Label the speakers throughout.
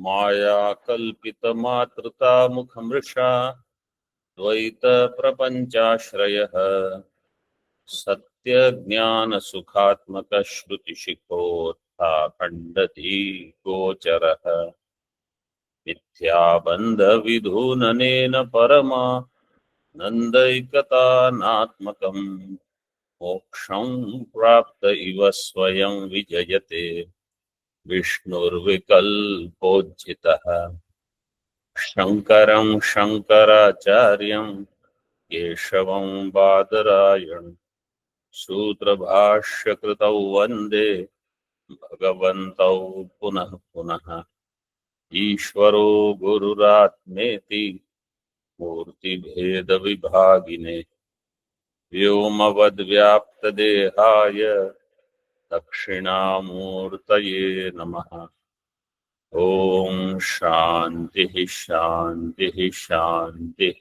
Speaker 1: माया कल्पितमातृतामुखमृषा द्वैत प्रपंचाश्रयः सत्यज्ञानसुखात्मक श्रुतिशिखोत्थाखण्डधी गोचरः मिथ्याबन्धविधूननेन परमा नन्दैकतानात्मकम् मोक्षं प्राप्त इव स्वयं विजयते विष्णुर्विकल्पोज्झितः शङ्करं शङ्कराचार्यं केशवं बादरायणं सूत्रभाष्यकृतौ वन्दे भगवन्तौ पुनः पुनः ईश्वरो गुरुरात्मेति मूर्तिभेदविभागिने व्योमवद्व्याप्तदेहाय दक्षिणामूर्तये नमः। ओम शांति शांति शांति।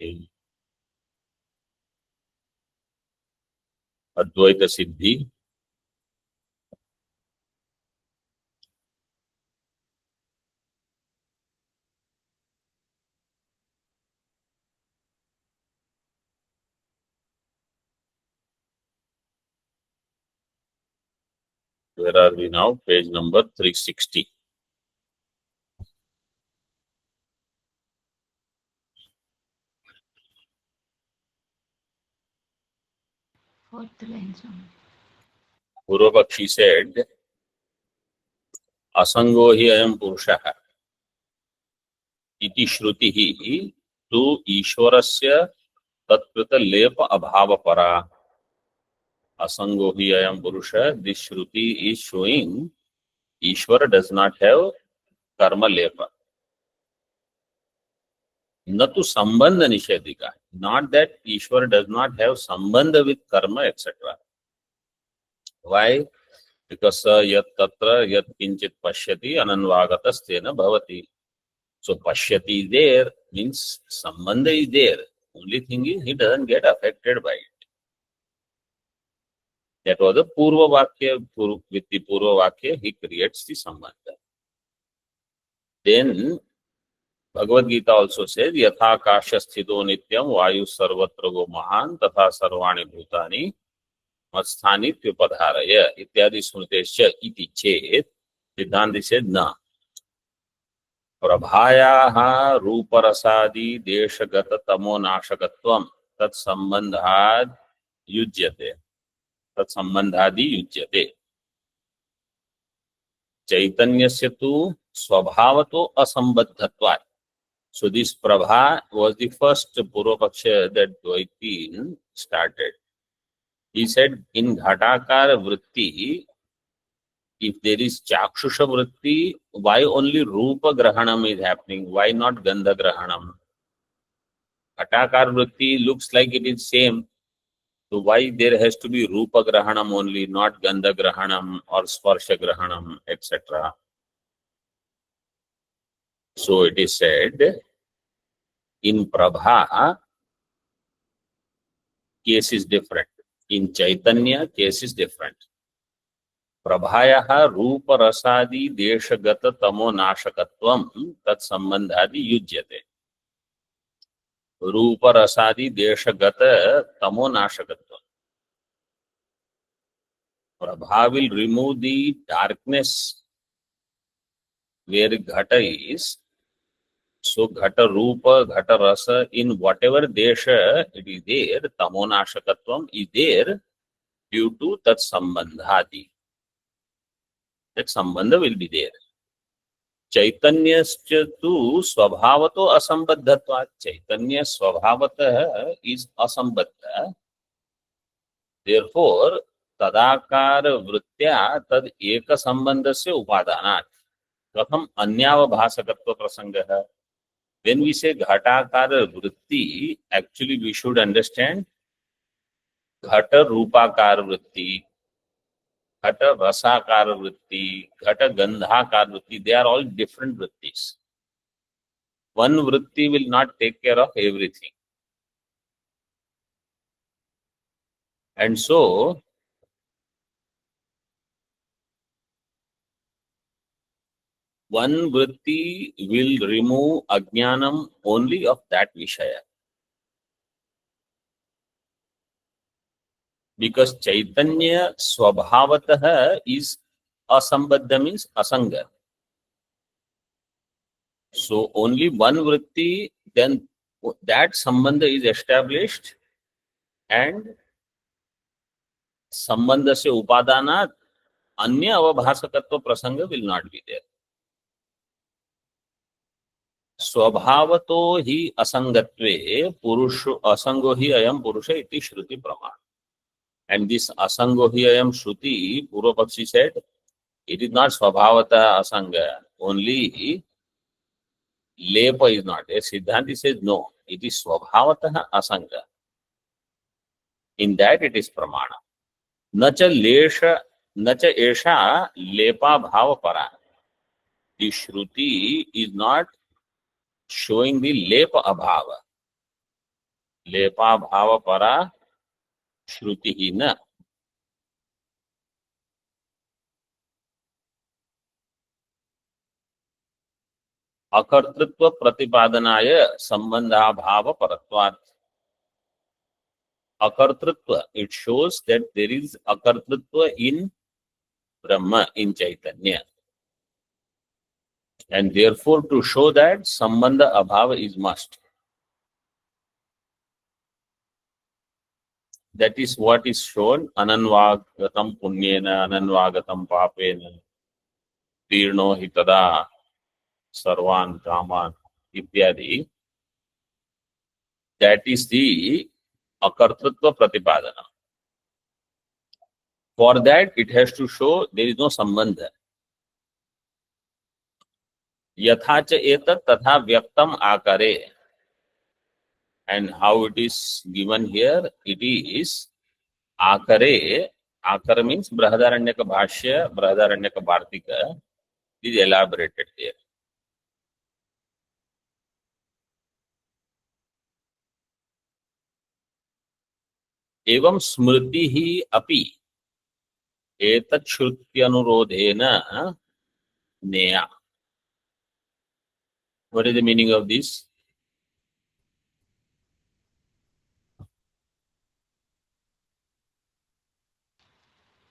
Speaker 1: अद्वैत सिद्धि where are we now? Page number 360.
Speaker 2: Fourth line, Swami.
Speaker 1: Purvapakshi said, असंगो हि अयं पुरुषः इति श्रुतिः तु ईश्वरस्य तत्कृत लेप अभावपरा. Asango hi ayam purusha. This shruti is showing Ishvara does not have karma lepa. Natu sambandha nishedika. Not that Ishvara does not have sambandha with karma, etc. Why? Because yat tatra yat kinchit pashyati ananvagatastena bhavati. So pashyati is there, means sambandha is there. Only thing is he doesn't get affected by it. That was the Purva Vakya. With the Purva Vakya, he creates the sambandha. Then Bhagavad Gita also says, Yatha kasha sthito nityam vayu sarvatra go mahan tatha sarvani bhutani matsthani tyupadharaya ityadi smrutesya iti chet. Siddhanti said, na. Prabhayaha ruparasadi deshagata tamo nashagatvam tat sambandhad yujyate. Tat sambandhadi yujyate. Chaitanyasya tu swabhavato asambandhatvat. So this Prabha was the first Purvapaksha that Dvaitin started. He said, in Ghatakara Vritti, if there is Chakshusha Vritti, why only Rupa Grahanam is happening? Why not Gandha Grahanam? Ghatakara Vritti looks like it is same. So why there has to be Rupa Grahanam only, not Gandha Grahanam or Sparsha Grahanam, etc. So it is said, in Prabha, case is different. In Chaitanya, case is different. Prabhayaha rupa rasadi deshagata tamo nashakatvam tat sambandhadi yujyate. Rupa rasadi deshagata tamo nashakatvam. Prabha will remove the darkness where ghata is. So ghata rupa, ghata rasa, in whatever desha it is there, tamo nashakatvam is there due to tat sambandhadi. That sambandha will be there. Chaitanyascha tu swabhavato asambandhatvat. Chaitanya swabhavata is asambandha. Therefore, tadakara vrittya tad eka sambandhasya upadanat. Katham anyavabhasakatva prasangah. When we say ghatakara vritti, actually we should understand ghata rupakara vritti, ghata rasakara vritti, ghata gandhakara vritti. They are all different vrittis. One vritti will not take care of everything. And so, one vritti will remove ajnanam only of that Vishaya. Because Chaitanya Swabhavatah is asambandha, means asanga. So only one vritti, then that sambandha is established, and sambandha se upadana anya avabhasakatva prasanga will not be there. स्वभावतो ही असंगत्वे पुरुष असंगो ही अयम पुरुष इति श्रुति प्रमाण. And this asango hi ayam shruti, Purva Pakshi said, it is not swabhavata asanga, only lepa is not there. Siddhanti says no, it is swabhavata asanga. In that it is pramana. Nacha esha lepa bhava para. The shruti is not showing the lepa abhava. Lepa bhava para shruti hi na. Akartritva प्रतिपादनाय संबंधाभाव परत्वात्. Akartrutva, it shows that there is akartrutva in Brahma, in Chaitanya. And therefore, to show that, sambandha abhava is must. That is what is shown, ananvagatam punyena, ananvagatam papena, tirno hitada, sarvan kaman, ityadi. That is the akartrutva pratipadana. For that, it has to show there is no sambandha. Yatha cha etat tatha vyaktam akare. And how it is given here, it is akare. Akara means Brahadaranyaka Bhashya, Brahadaranyaka Bhartika is elaborated there. Evam smriti hi api etat shrutyanurodhena neya. What is the meaning of this?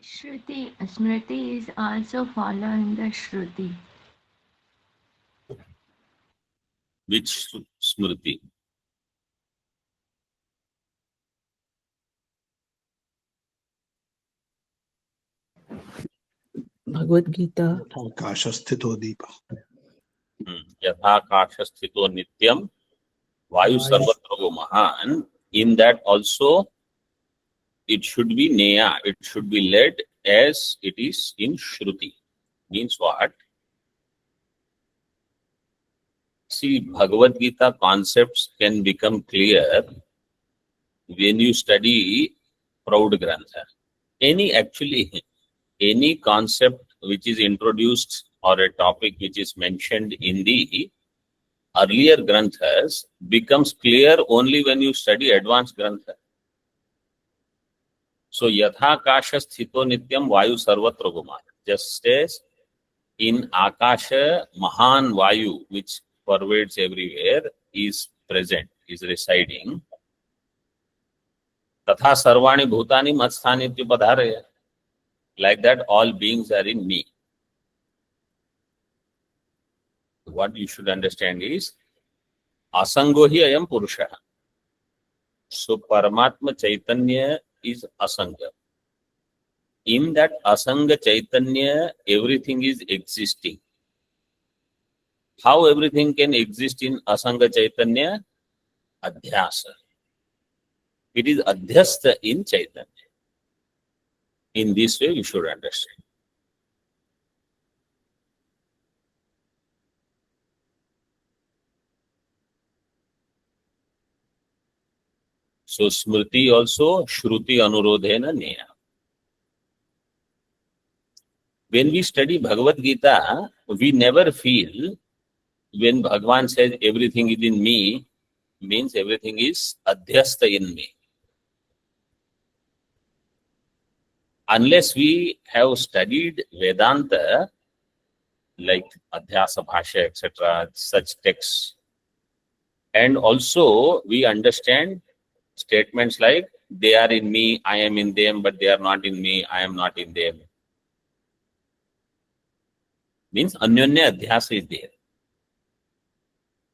Speaker 2: Shruti, Smriti is also following the Shruti.
Speaker 1: Which smriti?
Speaker 3: Bhagavad Gita.
Speaker 4: Akashasthito Deepa.
Speaker 1: Yatha Kashasthito Nityam Vayu Sarvatra Gumahan. In that also, it should be Neya. It should be led as it is in Shruti. Means what? See, Bhagavad Gita concepts can become clear when you study Proud Grantha. Any concept which is introduced or a topic which is mentioned in the earlier Granthas becomes clear only when you study advanced Grantha. So, Yatha Kasha Sthito Nityam Vayu Sarvatra Guma. Just as in Akasha, Mahan Vayu, which pervades everywhere, is present, is residing. Tatha Sarvani Bhutani Matsthani Tyupadharaya. Like that, all beings are in me. What you should understand is, Asango hi ayam Purusha. So, Paramatma Chaitanya is Asanga. In that Asanga Chaitanya, everything is existing. How everything can exist in Asanga Chaitanya? Adhyasa. It is Adhyastha in Chaitanya. In this way, you should understand. So, Smriti also, Shruti Anurodhena Neya. When we study Bhagavad Gita, we never feel when Bhagavan says everything is in me, means everything is adhyastha in me. Unless we have studied Vedanta, like Adhyasa Bhasha, etc., such texts. And also, we understand statements like, they are in me, I am in them, but they are not in me, I am not in them. Means Anyonya Adhyasa is there.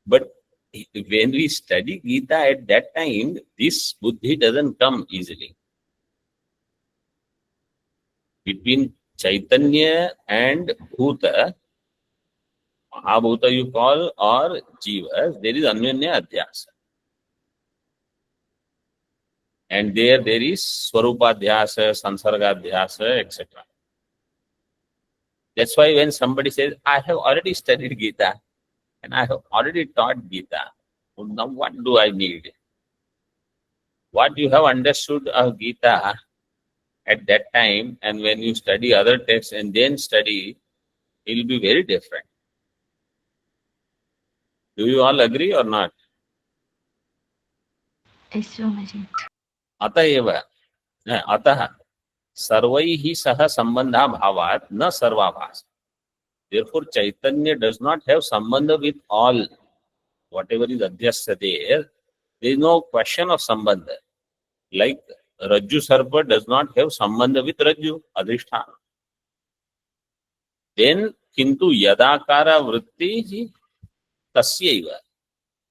Speaker 1: But when we study Gita at that time, this buddhi doesn't come easily. Between Chaitanya and Bhuta, Mahabhuta you call, or Jiva, there is Anyonya Adhyasa. And there is Swarupadhyasa, Sansargadhyasa, etc. That's why when somebody says, I have already studied Gita and I have already taught Gita, now what do I need? What you have understood of Gita at that time, and when you study other texts and then study, it will be very different. Do you all agree or not?
Speaker 2: Yes, Swamiji.
Speaker 1: अतः सर्वैः सह संबंधा भावात् न सर्वाभास. Therefore, Chaitanya does not have sambandha with all. Whatever is adhyasya there is no question of sambandha. Like Rajju Sarpa does not have sambandha with Rajju, Adhisthana. Then, kintu yadakara vritti tasyaiva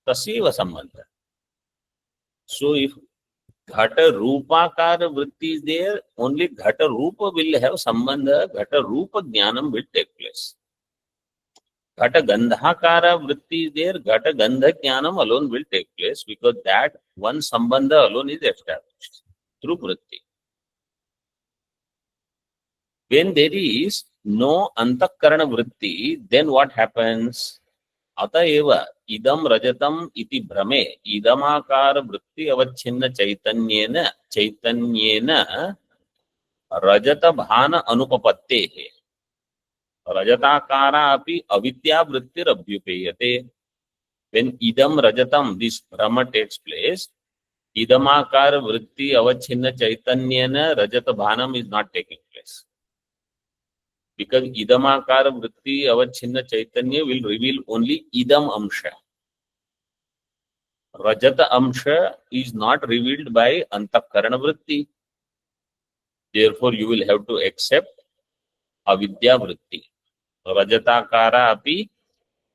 Speaker 1: sambandha. So, if Ghata Rupakara vritti is there, only Ghata Rupa will have sambandha, Ghata Rupa jnanam will take place. Ghata Gandhakara vritti is there, Ghata Gandha jnanam alone will take place, because that one sambandha alone is established through vritti. When there is no antakarana vritti, then what happens? Ataeva idam rajatam iti brahme idamakara vritti avachinna chaitanyena rajata bhana anupapattehe rajatakara api avidya vrittir abhyupeyate. When idam rajatam, this brahma takes place, idamakara vritti avachinna chaitanyena rajata bhanam is not taking place. Because idamakara vritti avachinna chaitanya will reveal only idam amsha. Rajata amsha is not revealed by antakarana vritti. Therefore, you will have to accept avidya vritti. Rajatakara api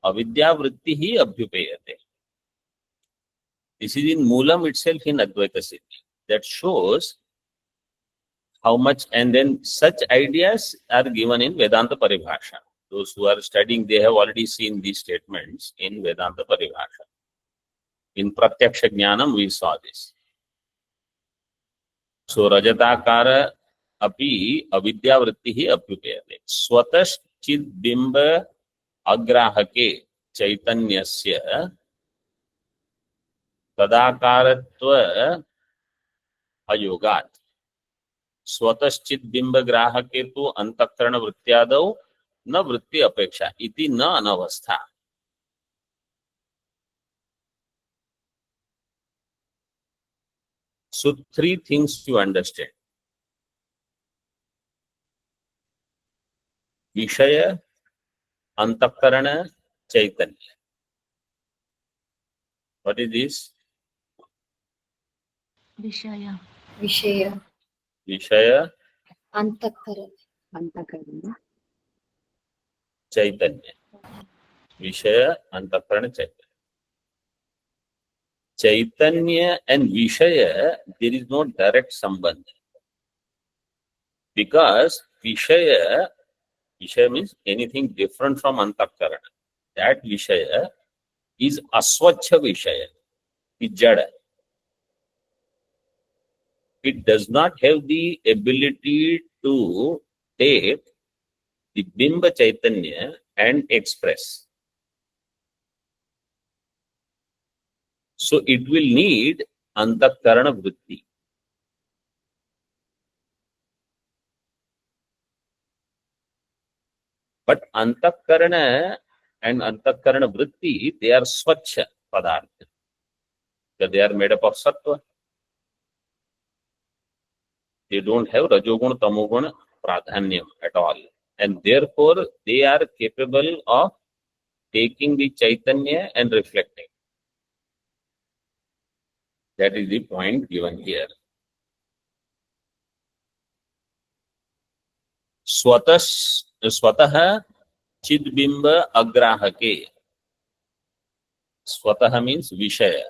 Speaker 1: avidya vritti hi abhyupeyate. This is in Moolam itself in Advaita Siddhi. That shows how much, and then such ideas are given in Vedanta Paribhasha. Those who are studying, they have already seen these statements in Vedanta Paribhasha. In Pratyaksha Jnanam, we saw this. So, Rajatakara api avidya vrittihi apyupayate. Swatash chid bimba agrahake chaitanyasya tadakaratva ayogat. स्वतश्चित बिंब ग्राहके तो अंतःकरण वृत्त्यादौ न वृत्ति अपेक्षा इति न अनवस्था. So three things you understand. Vishaya, Antakarana, Chaitanya. What is this?
Speaker 2: Vishaya.
Speaker 3: Vishaya.
Speaker 1: Vishaya,
Speaker 3: Antakarana.
Speaker 1: Chaitanya. Vishaya, Antakarana, Chaitanya. Chaitanya and Vishaya, there is no direct sambandh. Because Vishaya means anything different from Antakarana. That Vishaya is Aswachha Vishaya, is Jada. It does not have the ability to take the Bimba Chaitanya and express. So it will need Antakarana Vritti. But Antakarana and Antakarana Vritti, they are Swachha Padartha. They are made up of Sattva. They don't have Rajogun, Tamogun, Pradhanyam at all. and therefore they are capable of taking the Chaitanya and reflecting. That is the point given here. स्वतः चिद्बिंब अग्राहके. Swatah means Vishaya.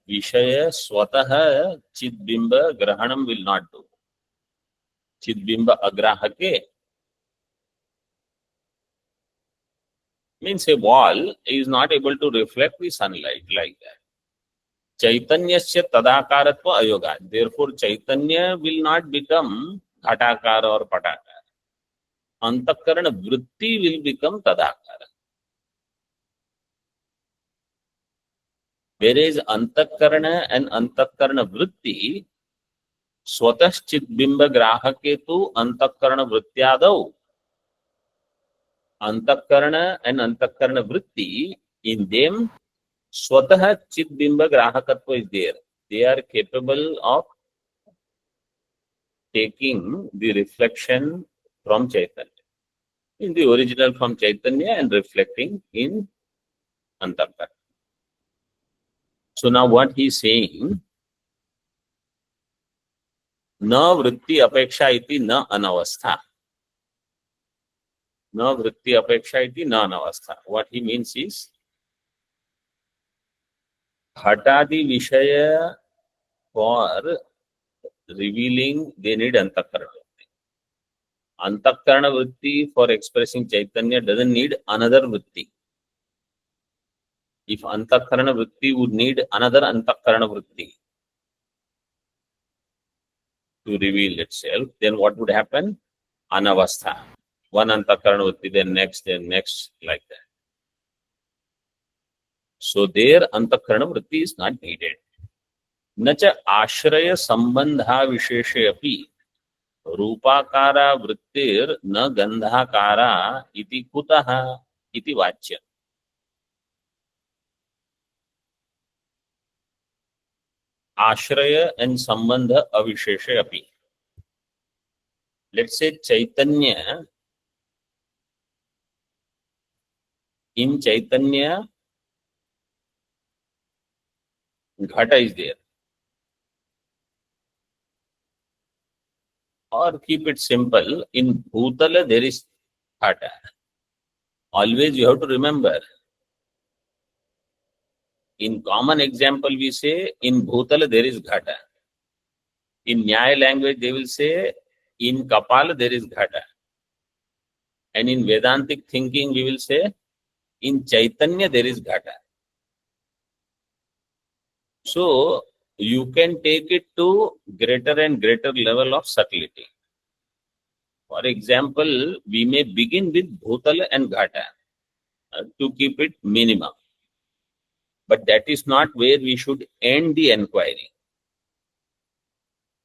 Speaker 1: Vishaya Swatah Chidbimba Grahanam will not do. Chidbimba Agrahake means a wall is not able to reflect the sunlight like that. Chaitanyasya Tadakaratva Ayoga. Therefore, Chaitanya will not become Ghatakara or Patakara. Antakarana Vritti will become Tadakara. Whereas Antakarana and Antakarana Vritti, Swataschit Bimba Grahaketu Antakarana Vrityadau. Antakarana and Antakarana Vritti, in them, Swatah Chit Bimba Grahakatva is there. They are capable of taking the reflection from Chaitanya, in the original from Chaitanya, and reflecting in Antakarana. So now what he is saying, na vritti apeksha iti na anavastha. Na vritti apeksha iti na anavastha. What he means is, Hatadi Vishaya for revealing, they need Antakarana Vritti. Antakarana Vritti for expressing Chaitanya doesn't need another Vritti. If Antakarana Vritti would need another Antakarana Vritti to reveal itself, then what would happen? Anavastha. One Antakarana Vritti, then next, like that. So there Antakarana Vritti is not needed. Nacha Ashraya Sambandha Visheshe api Rupakara Vrittir na Gandhakara iti kutaha iti vachya. Ashraya and Sambandha Avisheshe api. Let's say Chaitanya, in Chaitanya, Ghata is there. Or keep it simple, in Bhutala there is Ghata. Always you have to remember, in common example we say, in Bhutala there is Ghata. In Nyaya language they will say, in Kapala there is Ghata. And in Vedantic thinking we will say, in Chaitanya there is Ghata. So you can take it to greater and greater level of subtlety. For example, we may begin with Bhutala and Ghata to keep it minimum. But that is not where we should end the enquiry.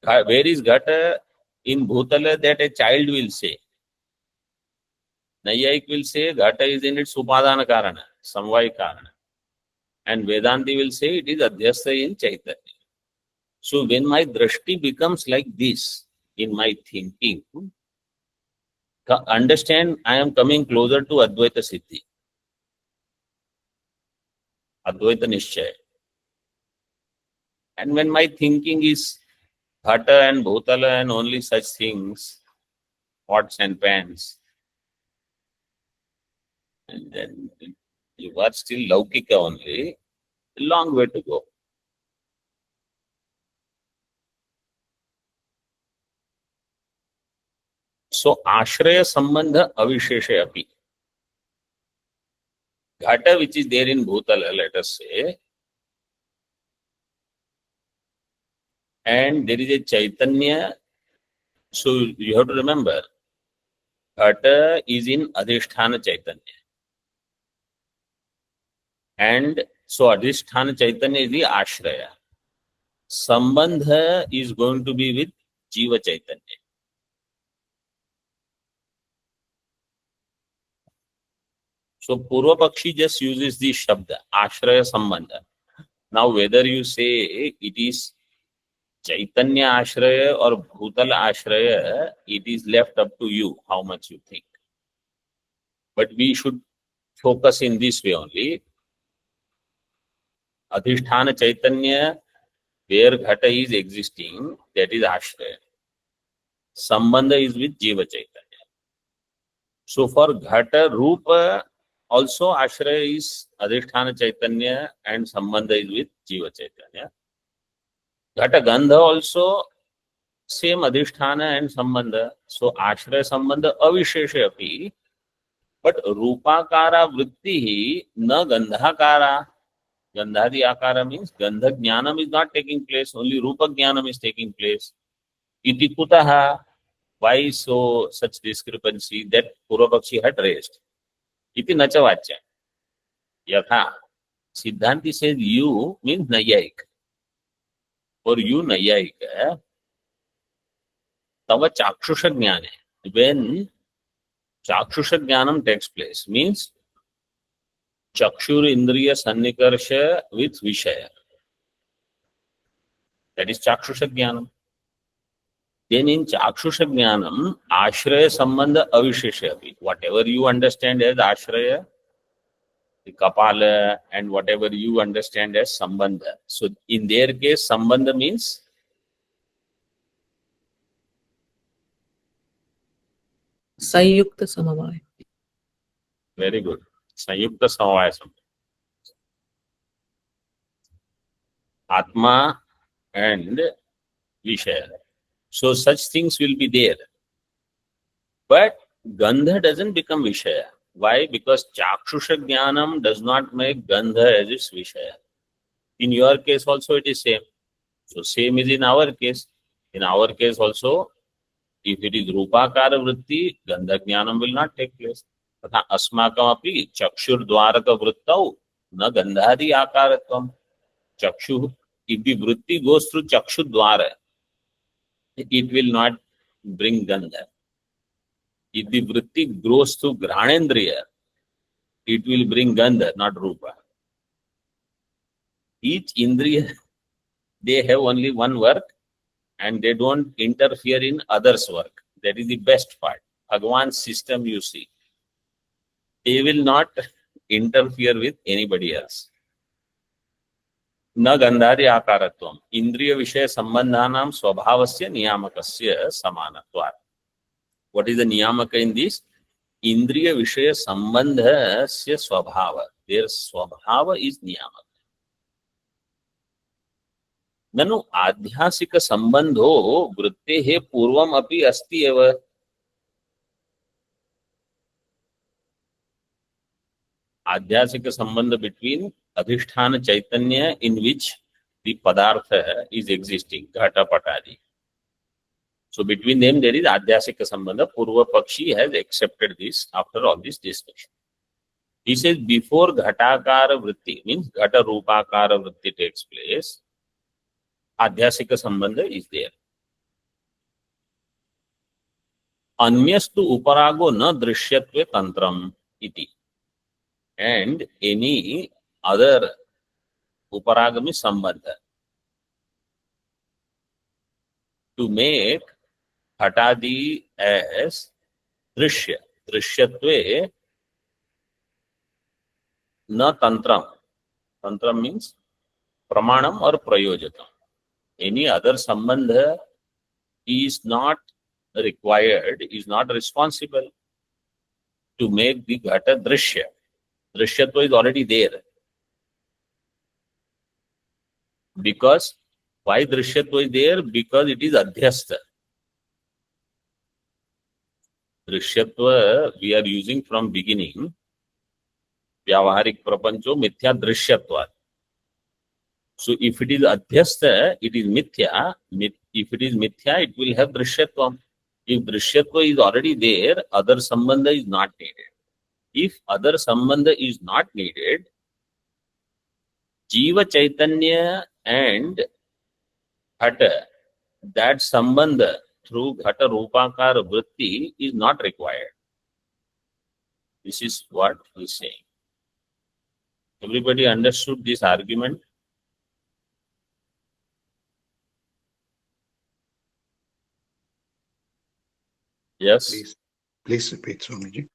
Speaker 1: Where is Ghata? In Bhutala, that a child will say. Nayayik will say Ghata is in its Upadana Karana, Samvai Karana. And Vedanti will say it is Adhyastha in Chaitanya. So when my drashti becomes like this in my thinking, understand I am coming closer to Advaita Siddhi, Advaita Nishchaya. And when my thinking is Ghata and Bhutala and only such things, pots and pans, and then you are still Laukika only, a long way to go. So, Ashraya Sambandha Avishesha api. Ghata which is there in Bhutala, let us say, and there is a Chaitanya. So, you have to remember, Ghata is in Adhisthana Chaitanya. And so Adhisthana Chaitanya is the Ashraya. Sambandha is going to be with Jiva Chaitanya. So Purva Pakshi just uses the Shabda, Ashraya Sambandha. Now whether you say it is Chaitanya Ashraya or Bhutala Ashraya, it is left up to you how much you think. But we should focus in this way only. Adhisthana Chaitanya, where Ghata is existing, that is Ashraya. Sambandha is with Jiva Chaitanya. So for Ghata Rupa, also Ashraya is Adhisthana Chaitanya and Sambandha is with Jiva Chaitanya. Ghata Gandha also same Adhisthana and Sambandha. So Ashraya Sambandha Avishesha api. But Rupakara Vritti na Gandhakara. Gandhadi Akara means Gandha Jnanam is not taking place, only Rupa Jnanam is taking place. Iti kutaha. Why so such discrepancy that Purvapakshi had raised? Iti nacha vachya. Yatha. Siddhanti says you means Nayayik. For you Nayayik, tava chakshusha jnana. When chakshusha jnanam takes place, means Chakshur Indriya Sannikarsha with Vishaya. That is Chakshusha Jnanam. Then in Chakshusha Jnanam, Ashraya Sambandha Avishesha. Whatever you understand as Ashraya, the Kapala, and whatever you understand as Sambandha. So in their case, Sambandha means
Speaker 3: संयुक्त समवाय.
Speaker 1: very good. Sanyukta Samavaya Sambandha. Atma and Vishaya. So such things will be there. But Gandha doesn't become Vishaya. Why? Because Chakshusha Jnanam does not make Gandha as its Vishaya. In your case also it is same. So same is in our case. In our case also, if it is Rupakara Vritti, Gandha Jnanam will not take place. Tatha Asmakam api Chakshur Dwaraka Vrittau na Gandhadi Akaratvam. Chakshu, if the Vritti goes through Chakshu Dwara, it will not bring Gandha. If the Vritti grows through Granendriya, it will bring Gandha, not Rupa. Each Indriya, they have only one work and they don't interfere in others' work. That is the best part. Bhagavan's system you see. They will not interfere with anybody else. न गंधादि आकारत्वम इंद्रिय विषय संबंधानाम स्वभावस्य नियामकस्य समानत्वात्. What is the niyamaka in this? Indriya Vishaya Sambandhasya Swabhava. Their Swabhava is niyamaka. Nanu Adhyasika Sambandho Vrittehe Purvam api asti eva. Adhyasika Sambandha between Adhisthana Chaitanya in which the Padartha is existing, Ghata Patadi. So between them there is Adhyasika Sambandha. Purva Pakshi has accepted this after all this discussion. He says before Ghatakara Vritti, means Ghata Rupakara Vritti takes place, Adhyasika Sambandha is there. Anyastu Uparago na Drishyatve Tantram iti. And any other Uparagami Sambandha to make Ghatadi as Drishya. Drishyatve na Tantram. Tantram means Pramanam or Prayojatam. Any other Sambandha is not required, is not responsible to make the Ghata Drishya. Drishyatva is already there. Because, why Drishyatva is there? Because it is Adhyastha. Drishyatva we are using from beginning. Vyavaharik Prapancho Mithya Drishyatva. So if it is Adhyastha, it is Mithya. If it is Mithya, it will have Drishyatva. If Drishyatva is already there, other Sambandha is not needed. If other Sambandha is not needed, Jiva Chaitanya and Ghata, that Sambandha through Ghata Rupakara Vritti is not required. This is what he is saying. Everybody understood this argument? Yes?
Speaker 4: Please repeat, Swamiji.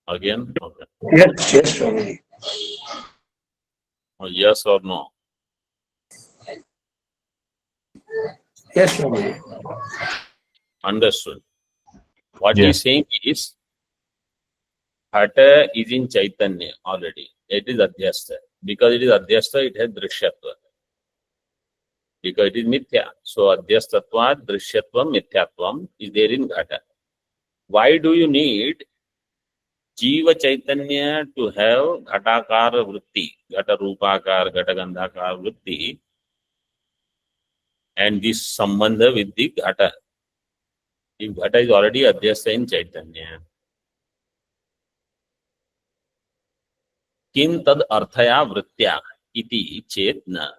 Speaker 1: Again? Okay.
Speaker 4: Yes, Swamiji.
Speaker 1: Yes or no?
Speaker 4: Yes, Swamiji.
Speaker 1: Understood. What
Speaker 5: Yes.
Speaker 1: he's saying is, Ghata is in Chaitanya already. It is Adhyastha. Because it is Adhyastha, it has Drishyatva. Because it is Mithya. So Adhyastatvat, Drishyatvam, Mithyatvam is there in Ghata. Why do you need Jiva Chaitanya to have Ghatakara Vritti, Ghata Rupakar, Ghata Gandhakar Vritti, and this Sambandha with the Ghata? If Ghata is already Adhyastha in Chaitanya, Kim tad arthaya vrittya iti chetna.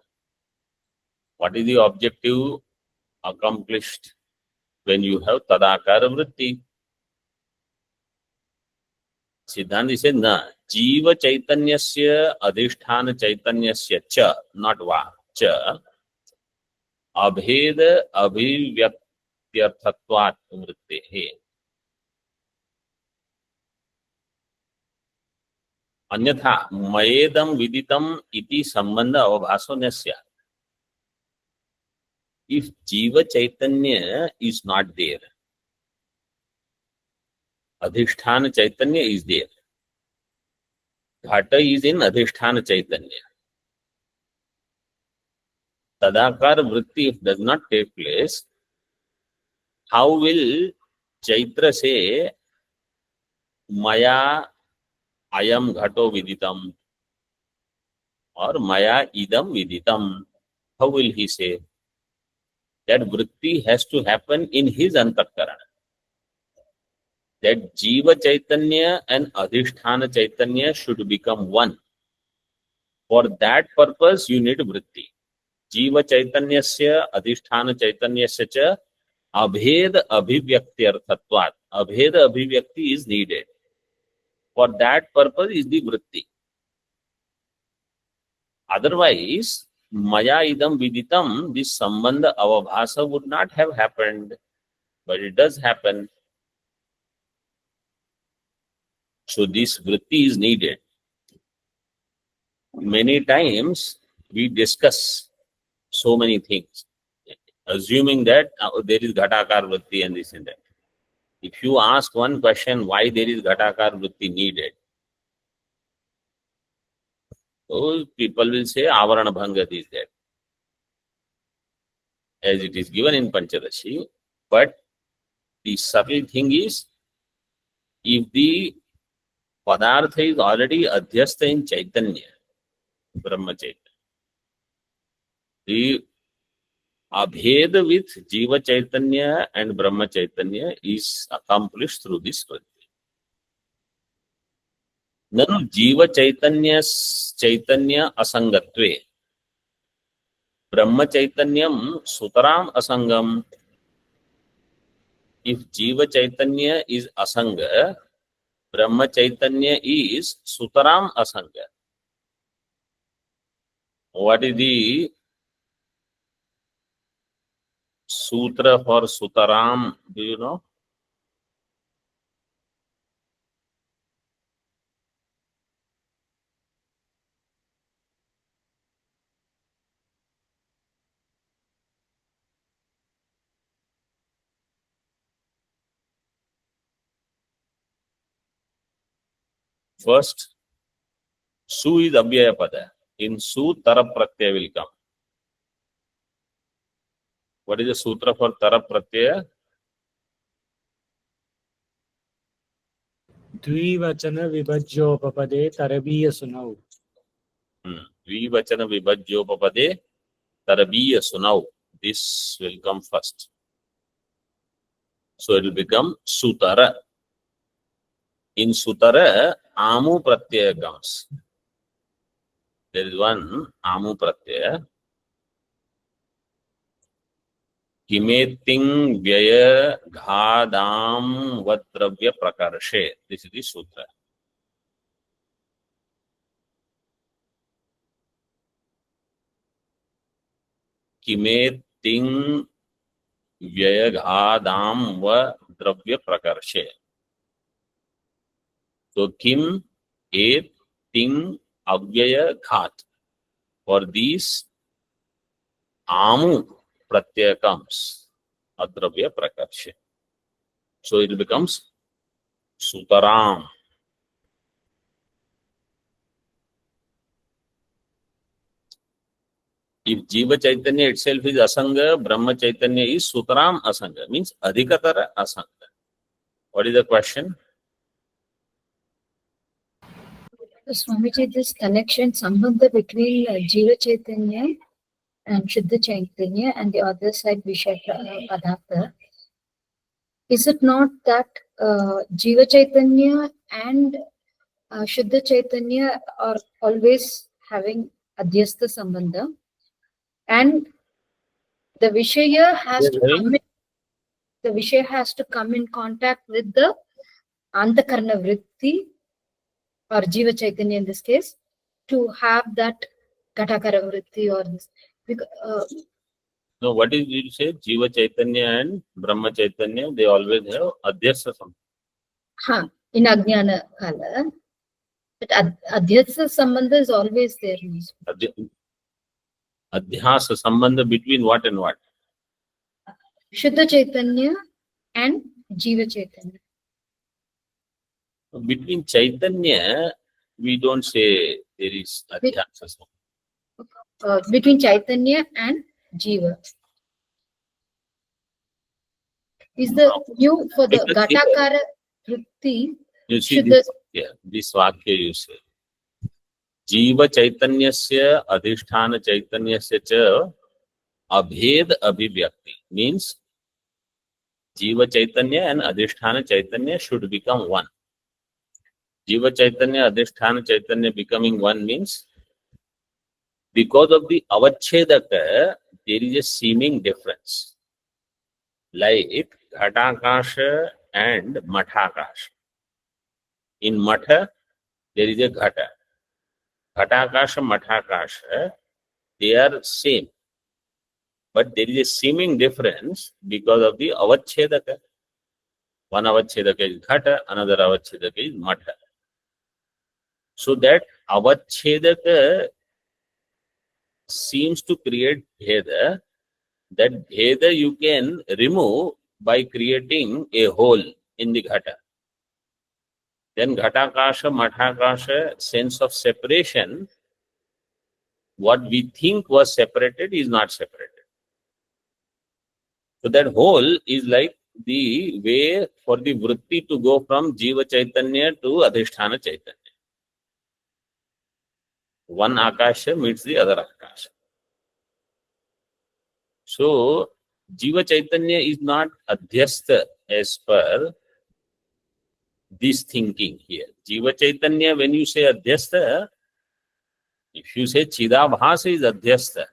Speaker 1: What is the objective accomplished when you have tadakara vritti? Siddhanti said, na. Jiva chaitanyasya adhishthana chaitanyasya cha, not va, cha, abheda abhivyaktyarthatvat vrittehe. Anyatha, mayedam viditam iti sambandha avabhaso nasya. If Jiva Chaitanya is not there, Adhishthana Chaitanya is there. Ghata is in Adhishthana Chaitanya. Tadakar Vritti, if does not take place, how will Chaitra say, Maya ayam ghato viditam or Maya idam viditam? How will he say? That Vritti has to happen in his Antakarana. That Jiva Chaitanya and Adhishthana Chaitanya should become one. For that purpose, you need Vritti. Jiva Chaitanyasya Adhishthana Chaitanyasya cha Abhed Abhivyaktiyarthatvat. Abhed Abhivyakti is needed. For that purpose is the Vritti. Otherwise, Maya idam viditam, this Sambandha avabhasa would not have happened. But it does happen. So this Vritti is needed. Many times we discuss so many things, assuming that there is Ghatakar Vritti and this and that. If you ask one question, why there is Ghatakar Vritti needed, so people will say Avarana Bhangat is there, as it is given in Panchadashi. But the subtle thing is, if the Padartha is already Adhyastha in Chaitanya, Brahma Chaitanya, the Abhed with Jiva Chaitanya and Brahma Chaitanya is accomplished through this Vritti. Nanu Jiva Chaitanya asangatve Brahma Chaitanyam Sutaram asangam. If Jiva Chaitanya is asanga, Brahma Chaitanya is Sutaram asanga. What is the sutra for Sutaram? Do you know? First, Su is Abhyaya Pada. In Su, Tara Pratyaya will come. What is the sutra for Tara Pratyaya?
Speaker 6: द्विवचन विभज्योपपदे तरबीय सुनौ.
Speaker 1: Vivachana Vibhajyopapade Tarabiya Sunau. This will come first. So it will become Sutara. In Sutara, Amu Pratyaya comes. There is one Amu Pratyaya. Kimeting Vyaya Ghadam Vadravya Prakarshe. This is the Sutra. Kimeting Vyaya Ghadam Vadravya Prakarshe. So kim, et, ting, avyaya, ghat. For these, amu pratyaya comes, adravya prakarsha. So it becomes sutaram. If Jiva Chaitanya itself is Asanga, Brahma Chaitanya is Sutaram Asanga, means Adhikatara Asanga. What is the question?
Speaker 5: So, Swamiji, this connection, sambandha between Jiva Chaitanya and Shuddha Chaitanya and the other side Vishaya Padartha, is it not that Jiva Chaitanya and Shuddha Chaitanya are always having Adhyastha Sambandha, and the Vishaya has to come in, the Vishaya has to come in contact with the Antakarana Vritti or Jiva Chaitanya in this case to have that Ghatakara Vritti or this.
Speaker 1: No, what did you say? Jiva Chaitanya and Brahma Chaitanya, they always have Adhyasa Sambandha.
Speaker 5: In Ajnana Kala, but Adhyasa Sambandha is always there.
Speaker 1: Adhyasa Sambandha between what and what?
Speaker 5: Shuddha Chaitanya and Jiva Chaitanya.
Speaker 1: Between Chaitanya, we don't say there is Adhyasa Sambandha.
Speaker 5: Between Chaitanya and Jiva. Is the new for the Ghatakara Vritti?
Speaker 1: You see this Vakya you say. Jiva Chaitanyasya Adhisthana Chaitanyasya cha Abhed Abhivyakti. Means Jiva Chaitanya and Adhisthana Chaitanya should become one. Jiva Chaitanya, Adhisthana Chaitanya becoming one means because of the Avachedaka, there is a seeming difference. Like Ghatakasha and Mathakasha. In Matha, there is a Ghata. Ghatakasha, Mathakasha, they are same. But there is a seeming difference because of the Avachedaka. One Avachedaka is Ghata, another Avachedaka is Matha. So that Avachedaka seems to create Bheda. That Bheda you can remove by creating a hole in the Ghata. Then Ghatakasha, Mathakasha, sense of separation, what we think was separated is not separated. So that hole is like the way for the vritti to go from Jiva Chaitanya to Adhisthana Chaitanya. One Akasha meets the other Akasha. So, Jiva Chaitanya is not Adhyastha as per this thinking here. Jiva Chaitanya, when you say Adhyastha, if you say Chidabhasa is Adhyastha,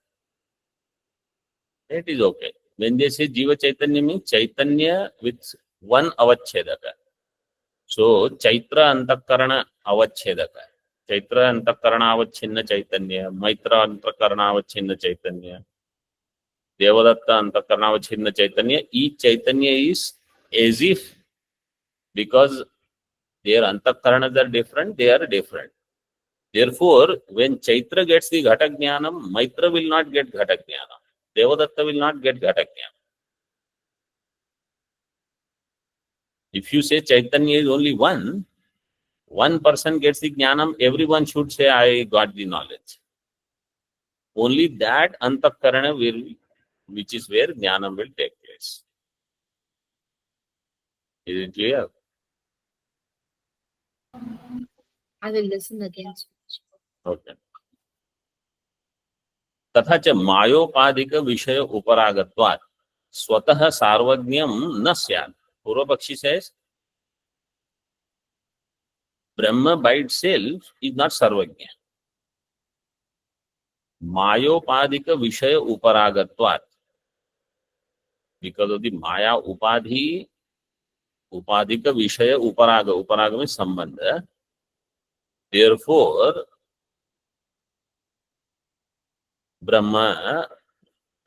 Speaker 1: it is okay. When they say Jiva Chaitanya means Chaitanya with one Avachedaka. So, Chaitra Antakarana Avachedaka. Chaitra Antakarana Avachinna Chaitanya, Maitra Antakarana Avachinna Chaitanya, Devadatta Antakarana Avachinna Chaitanya. Each Chaitanya is as if, because their Antakaranas are different, they are different. Therefore, when Chaitra gets the Ghata Jnanam, Maitra will not get Ghata Jnanam. Devadatta will not get Ghata Jnanam. If you say Chaitanya is only one person gets the Jnanam, everyone should say, I got the knowledge. Only that Antakarana will, which is where Jnanam will take place. Is it clear?
Speaker 5: I will listen again.
Speaker 1: Okay. तथा च मायोपाधिक विषय उपरागत्वात् स्वतः सार्वज्ञम न स्यात्. पूर्व पक्षी says Brahma by itself is not sarvagnya. Mayopadhika Vishaya Uparagatvat. Because of the Maya Upadhi, Upadhika Vishaya Uparaga. Uparaga means Sambandha. Therefore, Brahma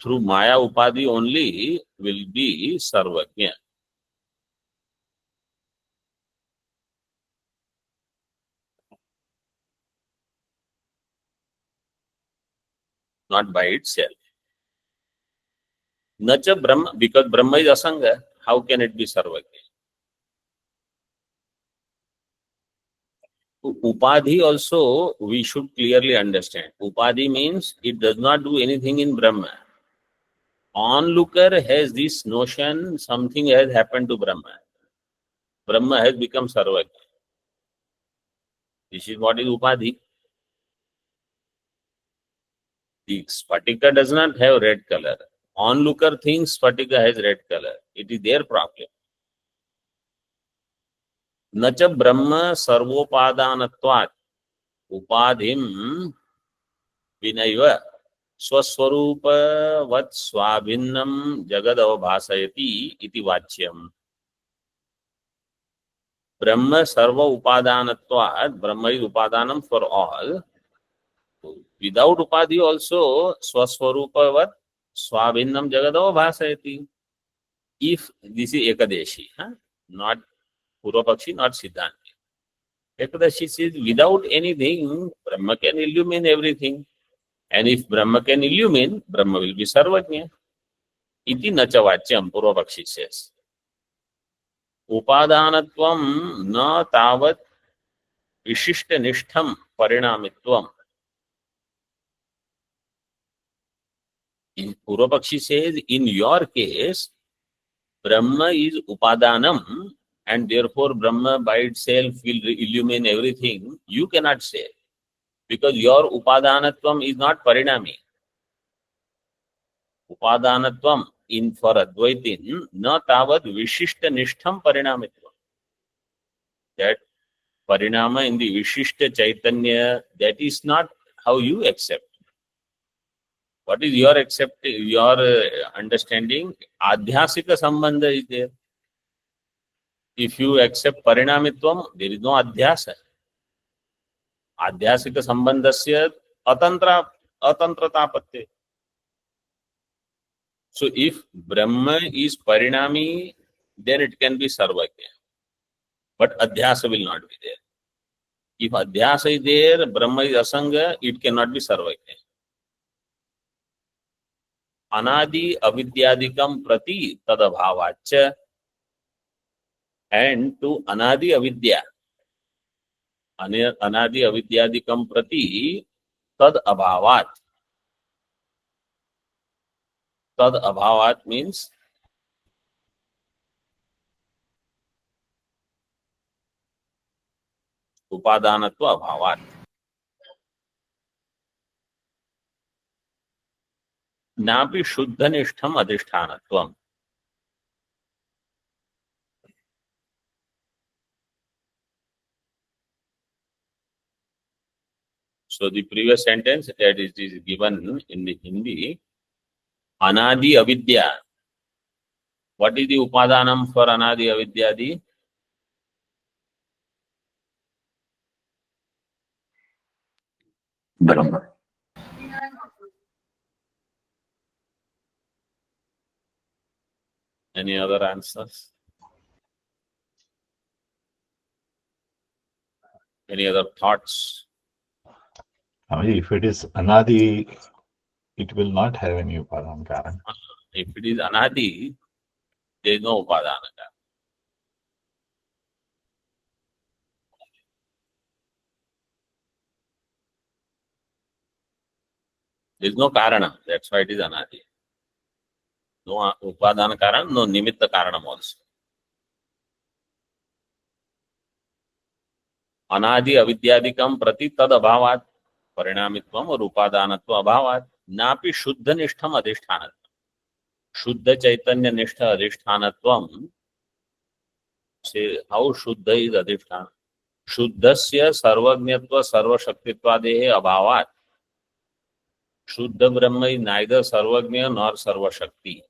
Speaker 1: through Maya Upadhi only will be Sarvagnya. not by itself. Nacha Brahma, because Brahma is Asanga, how can it be Sarvagya? Upadhi also we should clearly understand. Upadhi means it does not do anything in Brahma. Onlooker has this notion something has happened to Brahma. Brahma has become Sarvagya. This is what is Upadhi. The Spatika does not have red color. Onlooker thinks Spatika has red color. It is their problem. Nacha Brahma Sarvopadanatvat Upadhim Vinaiva Swaswarupa Vat Swabhinnam Jagadavabhasayati iti Vachyam. Brahma Sarva Upadanatvat, Brahma is Upadanam for all. Without Upadhi also, Swaswarupavat Swabhinnam Jagadavabhasayati. If this is Ekadeshi, not Purvapakshi, not Siddhanti. Ekadashi says without anything, Brahma can illumine everything. And if Brahma can illumine, Brahma will be Sarvajna. Iti nacha vachyam, Purvapakshi says. Upadanatvam na tavat vishishta nishtham parinamitvam. In Purvapakshi says, in your case, Brahma is Upadanam, and therefore Brahma by itself will illumine everything. You cannot say, because your Upadanatvam is not Parinami. Upadanatvam in for Advaitin, na tavad Vishishta Nishtham Parinamitvam. That Parinama in the Vishishta Chaitanya, that is not how you accept. What is your understanding? Adhyasika Sambandha is there. If you accept Parinamitvam, there is no Adhyasa. Adhyasika Sambandhasya Atantratapatte. So if Brahma is Parinami, then it can be Sarvagya. But Adhyasa will not be there. If Adhyasa is there, Brahma is Asanga, it cannot be Sarvagya. Anadi avidyadikam prati tadabhavacha. And to Anadi avidya. Anadi avidyadikam prati tad abhavat. Tad abhavat means upadanatva abhavat. Napi shuddhanishtham adhishthanattvam. So the previous sentence that is given in the Hindi, Anadi avidya. What is the upadanam for Anadi avidyadi?
Speaker 4: Brahma.
Speaker 1: Any other answers? Any other thoughts?
Speaker 7: If it is Anadi, it will not have any Upadan Karan.
Speaker 1: If it is Anadi, there is no Upadana. There is no Karana. That's why it is Anadi. No Upadana Karan, no Nimitta Karanam also. Anadi avidyadikam prati tad abhavat parinamitvam or upadanatva abhavat napi shuddha nishtham adhishthanattvam. Shuddha chaitanya nishtha adhishthanattvam. Say how shuddha is adhishthana. Shuddhasya sarvajñatva sarvashaktitvadehe abhavat. Shuddha Brahma is neither sarvajña nor sarvashakti.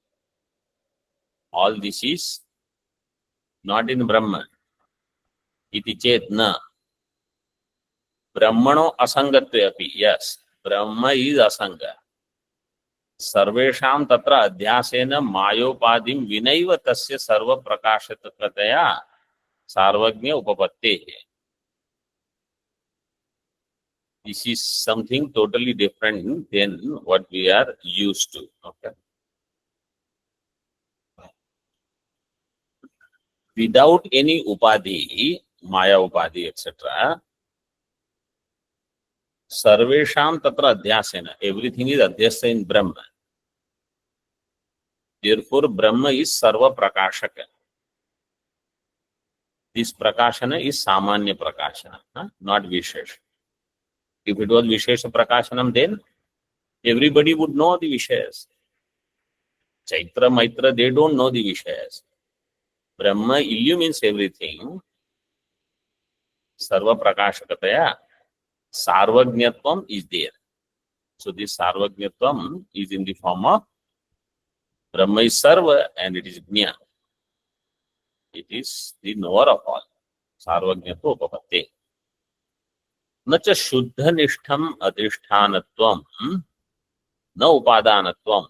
Speaker 1: All this is not in Brahma. Iti chetna. Brahmano asangatve api. Yes, Brahma is asanga. Sarvesham tatra adhyasena mayopadim vinaiva tasya sarva prakashatataya. Sarvagnya upapattehe. This is something totally different than what we are used to. Okay. Without any upadhi, maya upadhi, etc., sarvesham tatra adhyasena, everything is adhyasa in Brahma. Therefore, Brahma is sarva prakashaka. This prakashana is samanya prakashana, not vishesh. If it was vishesha prakashanam, then everybody would know the vishayas. Chaitra, Maitra, they don't know the vishayas. Brahma illumines everything. Sarva prakashakataya. Sarvajñatvam is there. So this Sarvajñatvam is in the form of Brahma is Sarva and it is Jña. It is the knower of all. Sarvajñatva upapatte. Nacha shuddha nishtham adhishthanatvam na upadanatvam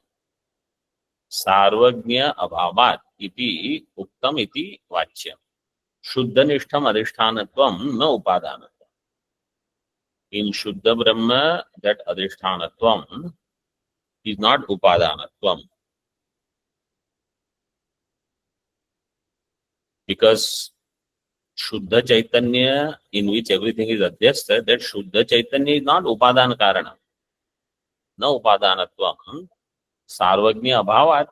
Speaker 1: sarvajña abhavat iti uktam iti vachyam. Shuddha nishtham adhishthanatvam na upadanatvam. In Shuddha Brahma, that adhishthanatvam is not upadanatvam. Because Shuddha Chaitanya, in which everything is adhyasta, that Shuddha Chaitanya is not upadana karana. No upadanatvam. Sarvajña abhavat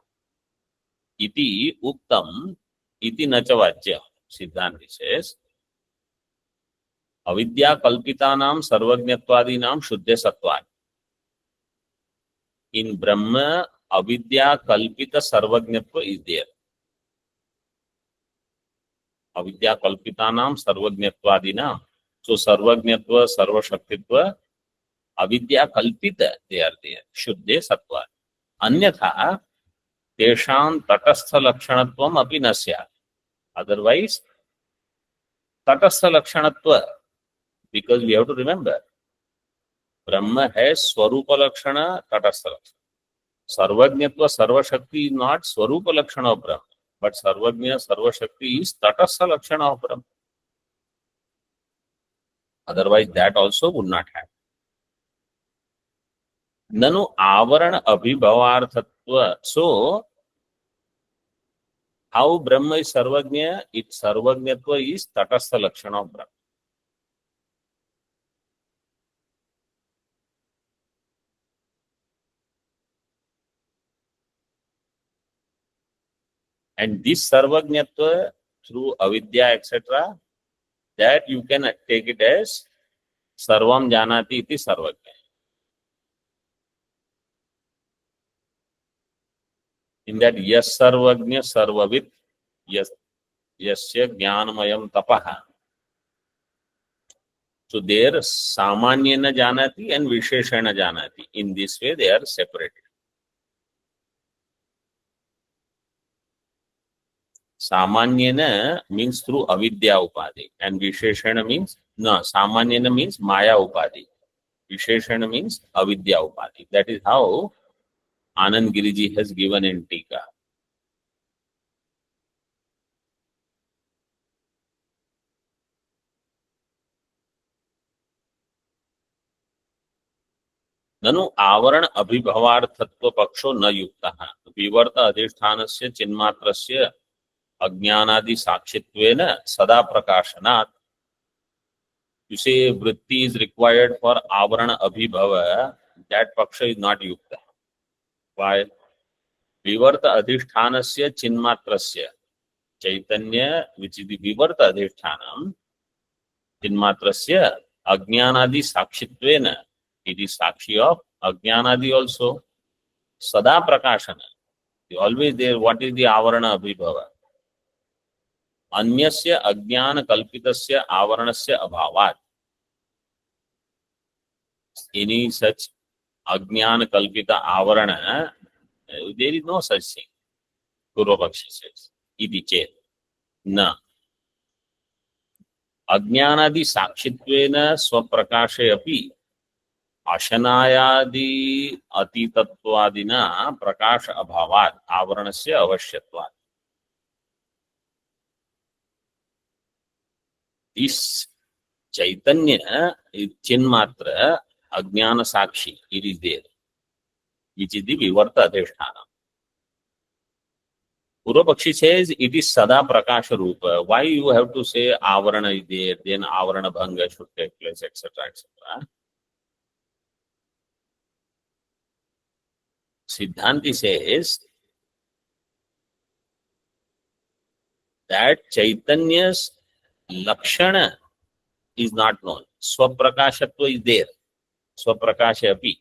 Speaker 1: iti uktam iti nacha vachya. Siddhanti says, avidya kalpitanam sarvajñatvadinam shuddha sattvat. In Brahma, avidya kalpita sarvajñatva is there. Avidya kalpitanam sarvajñatvadinam. So sarvajñatva, sarvashaktitva, avidya kalpita, they are there. Shuddha sattvat. Anyatha, tesham tatastha lakshanatvam api nasya. Otherwise, tatastha lakshanatva, because we have to remember, Brahma has Swarupa Lakshana, Tatastha Lakshana. Sarvajñatva, Sarvashakti is not Swarupa Lakshana of Brahma, but Sarvajña, Sarvashakti is Tatastha Lakshana of Brahma. Otherwise, that also would not happen. Nanu avarana abhibhavarthatva. So, how Brahma is Sarvajña? Its Sarvajñatva is Tatastha Lakshana of Brahma. And this Sarvajñatva through avidya, etc., that you can take it as Sarvam Janati iti Sarvajña. In that, Yas Sarvajña Sarvavit, Yasya Jnanamayam Tapaha. So there, Samanyena Janati and Visheshana Janati. In this way, they are separated. Samanyena means through avidya upadhi, and Visheshana means, no, Samanyena means Maya upadhi. Visheshana means avidya upadhi. That is how Anand Giriji has given in Tika. Nanu avarana abhibhavarthatva paksho na yuktaha. Vivarta adhishthanasya chinmatrasya ajnanadi sakshitvena sada prakashanat. You say vritti is required for avarana abhibhava, that paksha is not yukta. Why? Vivarta adhishthanasya chinmatrasya. Chaitanya, which is the vivarta adhishthanam, chinmatrasya ajnanadi sakshitvena. It is sakshi of ajnanadi also. Sada prakashana. Always there, what is the avarana abhibhava? Anyasya ajnana kalpitasya avaranasya abhavat. Any such ajnana kalpita avarana, there is no such thing. Purvapakshi says, iti chet. Na. Ajnanadi sakshitvena swaprakashe api ashanayadi atitattvadina prakasha abhavat avaranasya avashyatvat. This Chaitanya is Chinmatra, Ajnana Sakshi, it is there, which is the Vivarta Adhisthana. Purvapakshi says it is Sada Prakasha Rupa. Why you have to say Avarana is there, then Avarana Bhanga should take place, etc., etc. Siddhanti says that Chaitanya's Lakshana is not known. Swaprakashatva is there. Swaprakasha api.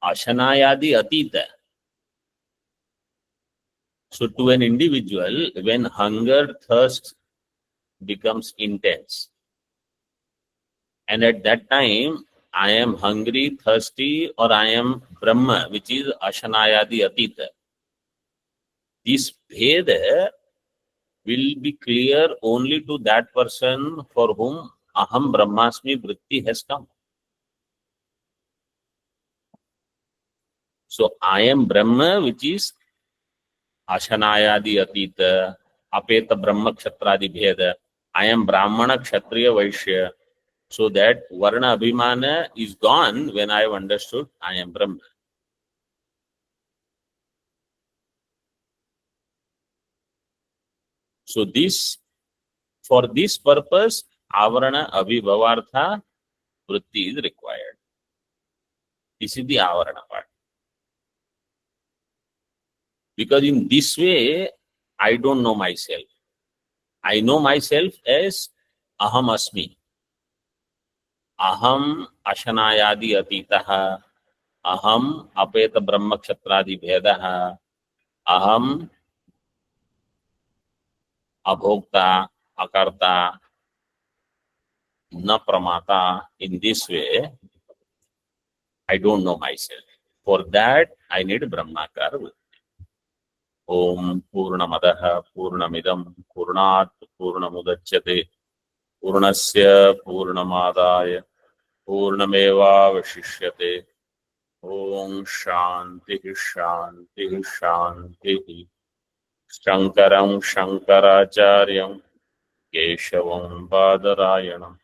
Speaker 1: Ashanayadi atita. So to an individual, when hunger, thirst becomes intense, and at that time, I am hungry, thirsty, or I am Brahma, which is Ashanayadi atita. This Bheda will be clear only to that person for whom Aham Brahmasmi Vritti has come. So I am Brahma, which is Ashanayadi Atita, Apeta Brahma Kshatradi Bheda. I am Brahmana Kshatriya Vaishya. So that Varna Abhimana is gone when I have understood I am Brahma. So this, for this purpose, Avarana Abhibhavartha Vritti is required. This is the Avarana part. Because in this way, I don't know myself. I know myself as Aham Asmi. Aham Ashanayadi Atitaha. Aham Apeta Brahma Kshatradi Bhedaha. Aham Abhokta, Akarta, Na Pramata. In this way, I don't know myself. For that, I need Brahmakara. Om Purnamadaha Purnamidam Purnat Purnamudachyate Purnasya Purnamadaya Purnameva Vashishyate. Om Shanti Shanti Shanti. Shankaram Shankaracharyam Keshavam Badarayanam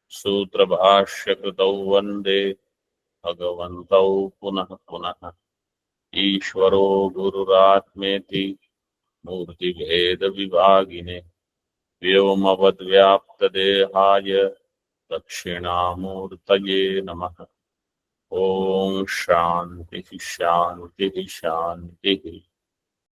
Speaker 1: Sutra Bhashya Kritau Vande Bhagavantau Punah Punah Ishvaro Gururatmeti Murti Bheda Vivagine Vyomavad Vyapta Dehaya Dakshinamurtaye Namaha. Om Shanti Shanti Shanti.